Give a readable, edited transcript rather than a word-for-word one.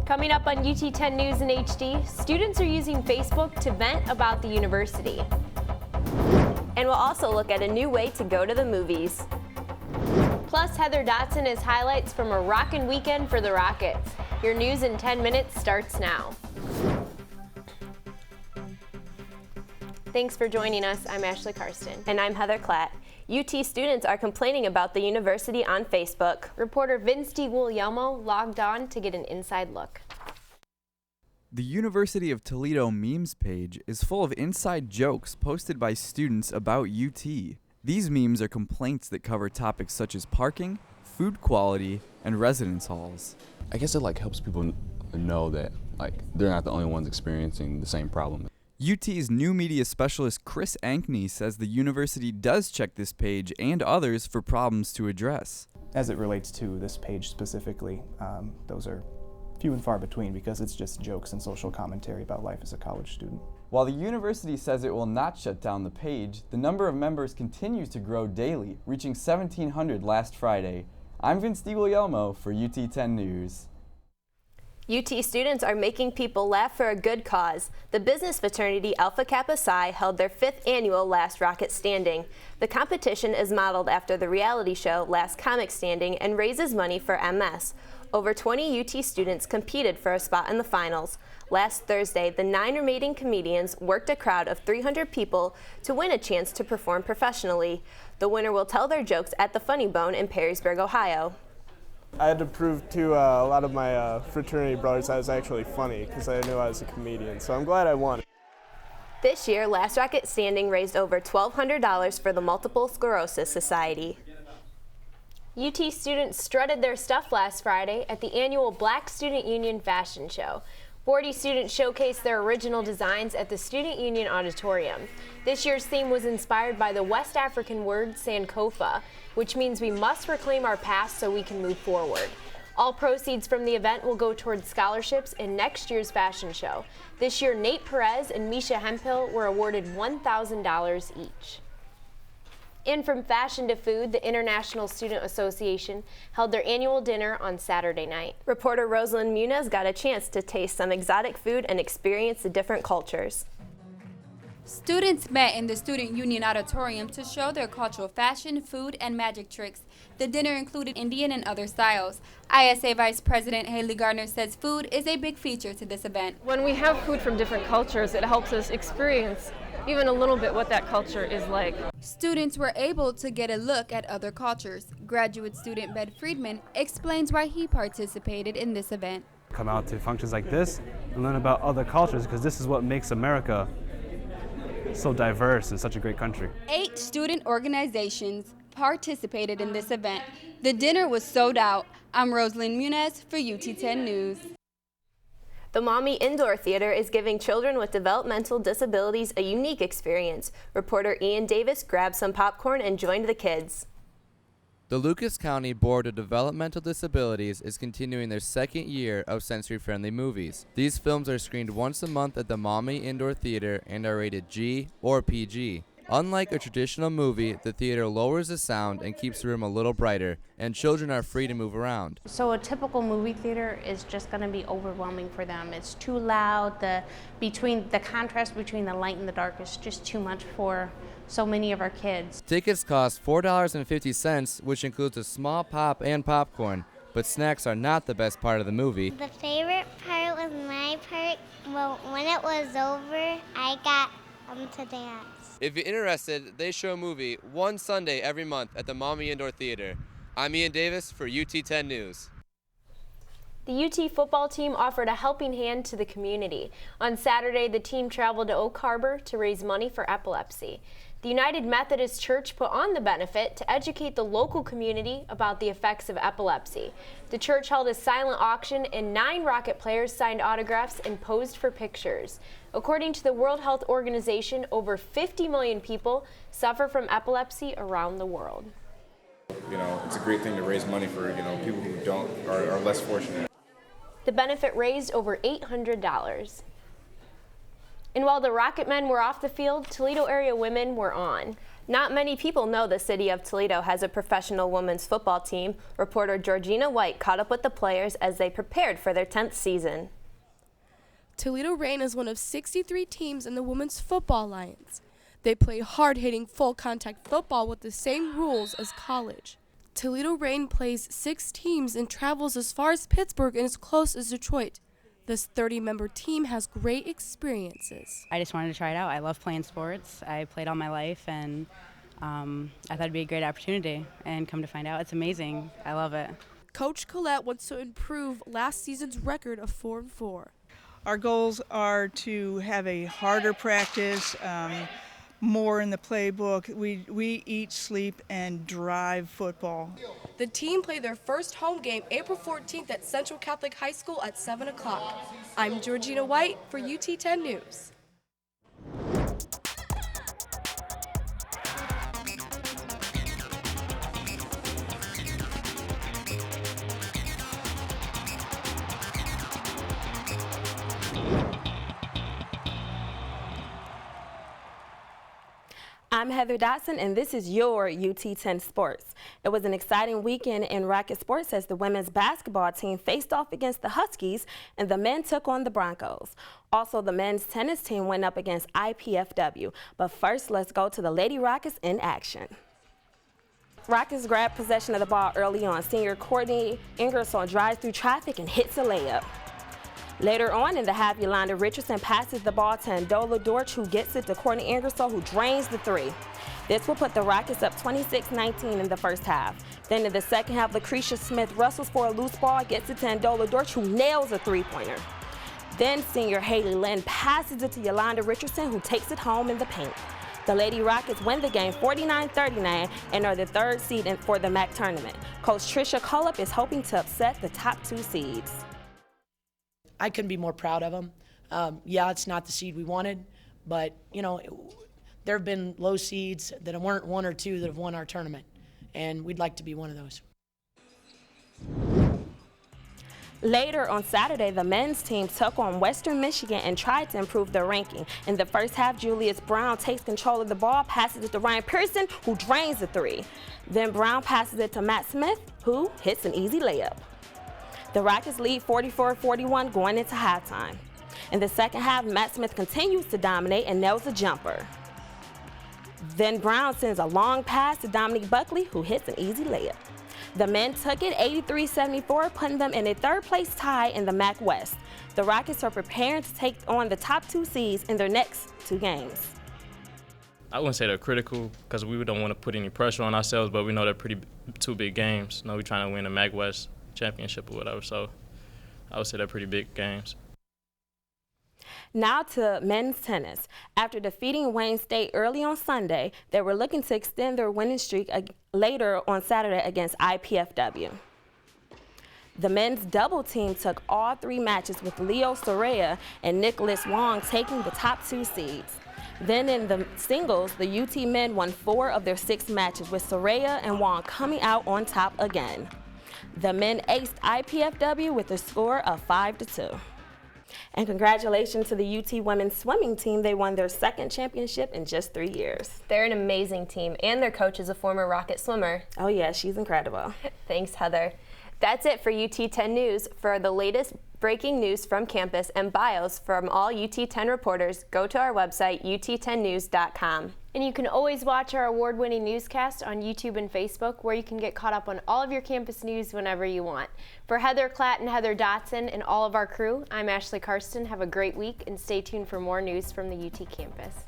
Coming up on UT 10 News in HD, students are using Facebook to vent about the university. And we'll also look at a new way to go to the movies. Plus, Heather Dotson has highlights from a rockin' weekend for the Rockets. Your news in 10 minutes starts now. Thanks for joining us. I'm Ashley Karsten. And I'm Heather Collette. UT students are complaining about the university on Facebook. Reporter Vince DiGuglielmo logged on to get an inside look. The University of Toledo memes page is full of inside jokes posted by students about UT. These memes are complaints that cover topics such as parking, food quality, and residence halls. I guess it helps people know that they're not the only ones experiencing the same problem. UT's new media specialist Chris Ankney says the university does check this page and others for problems to address. As it relates to this page specifically, those are few and far between because it's just jokes and social commentary about life as a college student. While the university says it will not shut down the page, the number of members continues to grow daily, reaching 1,700 last Friday. I'm Vince DiGuglielmo for UT 10 News. UT students are making people laugh for a good cause. The business fraternity Alpha Kappa Psi held their 5th annual Last Rocket Standing. The competition is modeled after the reality show Last Comic Standing and raises money for MS. Over 20 UT students competed for a spot in the finals. Last Thursday, the 9 remaining comedians worked a crowd of 300 people to win a chance to perform professionally. The winner will tell their jokes at the Funny Bone in Perrysburg, Ohio. I had to prove to a lot of my fraternity brothers I was actually funny because I knew I was a comedian, so I'm glad I won. This year, Last Rocket Standing raised over $1,200 for the Multiple Sclerosis Society. UT students strutted their stuff last Friday at the annual Black Student Union Fashion Show. 40 students showcased their original designs at the Student Union Auditorium. This year's theme was inspired by the West African word Sankofa, which means we must reclaim our past so we can move forward. All proceeds from the event will go towards scholarships in next year's fashion show. This year, Nate Perez and Misha Hemphill were awarded $1,000 each. And from fashion to food, the International Student Association held their annual dinner on Saturday night. Reporter Rosalind Muniz got a chance to taste some exotic food and experience the different cultures. Students met in the Student Union Auditorium to show their cultural fashion, food, and magic tricks. The dinner included Indian and other styles. ISA Vice President Haley Gardner says food is a big feature to this event. When we have food from different cultures, it helps us experience even a little bit what that culture is like. Students were able to get a look at other cultures. Graduate student Ben Friedman explains why he participated in this event. Come out to functions like this and learn about other cultures because this is what makes America so diverse and such a great country. 8 student organizations participated in this event. The dinner was sold out. I'm Rosalind Muniz for UT 10 News. The Mommy Indoor Theater is giving children with developmental disabilities a unique experience. Reporter Ian Davis grabbed some popcorn and joined the kids. The Lucas County Board of Developmental Disabilities is continuing their 2nd year of sensory-friendly movies. These films are screened once a month at the Mommy Indoor Theater and are rated G or PG. Unlike a traditional movie, the theater lowers the sound and keeps the room a little brighter, and children are free to move around. So a typical movie theater is just going to be overwhelming for them. It's too loud. The contrast between the light and the dark is just too much for so many of our kids. Tickets cost $4.50, which includes a small pop and popcorn, but snacks are not the best part of the movie. The favorite part was my part. Well, when it was over, I got to dance. If you're interested, they show a movie one Sunday every month at the Mommy Indoor Theater. I'm Ian Davis for UT 10 News. The UT football team offered a helping hand to the community. On Saturday, the team traveled to Oak Harbor to raise money for epilepsy. The United Methodist Church put on the benefit to educate the local community about the effects of epilepsy. The church held a silent auction and 9 Rocket players signed autographs and posed for pictures. According to the World Health Organization, over 50 million people suffer from epilepsy around the world. It's a great thing to raise money for, people who are less fortunate. The benefit raised over $800. And while the Rocket men were off the field, Toledo area women were on. Not many people know the city of Toledo has a professional women's football team. Reporter Georgina caught up with the players as they prepared for their 10th season. Toledo Rain is one of 63 teams in the Women's Football Alliance. They play hard-hitting, full-contact football with the same rules as college. Toledo Rain plays 6 teams and travels as far as Pittsburgh and as close as Detroit. This 30-member team has great experiences. I just wanted to try it out. I love playing sports. I played all my life, and I thought it'd be a great opportunity. And come to find out, it's amazing. I love it. Coach Collette wants to improve last season's record of 4-4. Our goals are to have a harder practice, more in the playbook. We eat, sleep, and drive football. The team played their first home game April 14th at Central Catholic High School at 7 o'clock. I'm Georgina White for UT 10 News. I'm Heather Dotson, and this is your UT 10 Sports. It was an exciting weekend in Rocket Sports as the women's basketball team faced off against the Huskies and the men took on the Broncos. Also, the men's tennis team went up against IPFW. But first, let's go to the Lady Rockets in action. Rockets grabbed possession of the ball early on. Senior Courtney Ingersoll drives through traffic and hits a layup. Later on in the half, Yolanda Richardson passes the ball to Ndola Dorch, who gets it to Courtney Ingersoll, who drains the three. This will put the Rockets up 26-19 in the first half. Then in the second half, Lucretia Smith wrestles for a loose ball, gets it to Ndola Dorch, who nails a three-pointer. Then senior Haley Lynn passes it to Yolanda Richardson, who takes it home in the paint. The Lady Rockets win the game 49-39 and are the 3rd seed for the MAC tournament. Coach Tricia Collette is hoping to upset the top 2 seeds. I couldn't be more proud of them. Yeah, it's not the seed we wanted, but, you know, there have been low seeds that weren't 1 or 2 that have won our tournament, and we'd like to be one of those. Later on Saturday, the men's team took on Western Michigan and tried to improve their ranking. In the first half, Julius Brown takes control of the ball, passes it to Ryan Pearson, who drains the three. Then Brown passes it to Matt Smith, who hits an easy layup. The Rockets lead 44-41 going into halftime. In the second half, Matt Smith continues to dominate and nails a jumper. Then Brown sends a long pass to Dominique Buckley, who hits an easy layup. The men took it 83-74, putting them in a 3rd-place tie in the MAC West. The Rockets are preparing to take on the top 2 seeds in their next 2 games. I wouldn't say they're critical because we don't want to put any pressure on ourselves, but we know they're 2 big games. You know, we're trying to win the MAC West championship or whatever, so I would say they're pretty big games. Now to men's tennis. After defeating Wayne State early on Sunday, they were looking to extend their winning streak later on Saturday against IPFW. The men's double team took all 3 matches with Leo Soraya and Nicholas Wong taking the top 2 seeds. Then in the singles, the UT men won 4 of their 6 matches with Soraya and Wong coming out on top again. The men aced IPFW with a score of 5-2. And congratulations to the UT women's swimming team. They won their 2nd championship in just 3 years. They're an amazing team, and their coach is a former Rocket swimmer. Oh yeah, she's incredible. Thanks, Heather. That's it for UT 10 News. For the latest breaking news from campus and bios from all UT 10 reporters, go to our website, ut10news.com. And you can always watch our award-winning newscast on YouTube and Facebook, where you can get caught up on all of your campus news whenever you want. For Heather Klatt and Heather Dotson and all of our crew, I'm Ashley Karsten. Have a great week and stay tuned for more news from the UT campus.